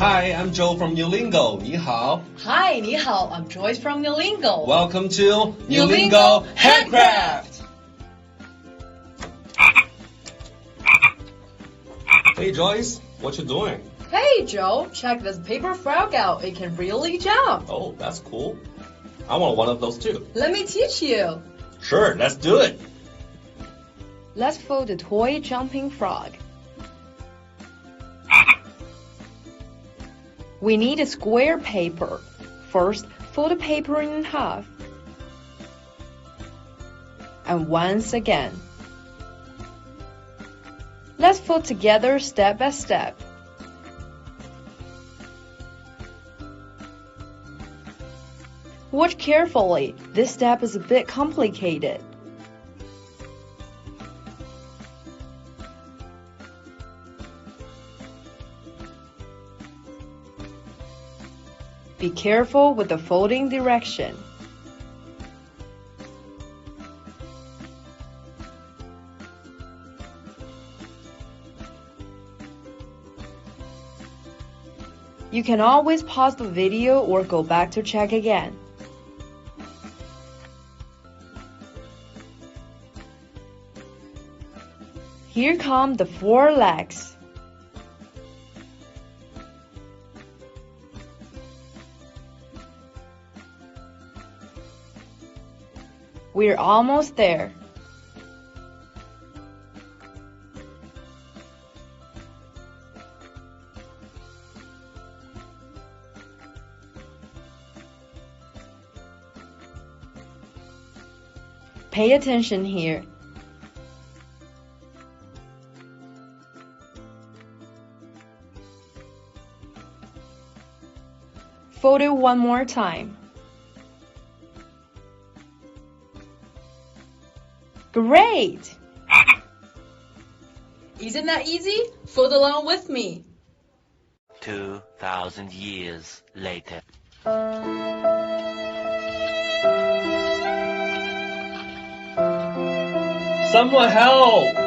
Hi, I'm Joe from NeuLingo. 你好。Hi, 你好, I'm Joyce from NeuLingo. Welcome to NeuLingo Handcraft. Hey Joyce, what you doing? Hey Joe, check this paper frog out. It can really jump. Oh, that's cool. I want one of those too. Let me teach you. Sure, let's do it. Let's fold the toy jumping frog. We need a square paper. First, fold the paper in half. And once again. Let's fold together step by step. Watch carefully. This step is a bit complicated. Be careful with the folding direction. You can always pause the video or go back to check again. Here come the 4 legs. We're almost there. Pay attention here. Fold it one more time. Great! Isn't that easy? Fold along with me. 2,000 years later. Someone help!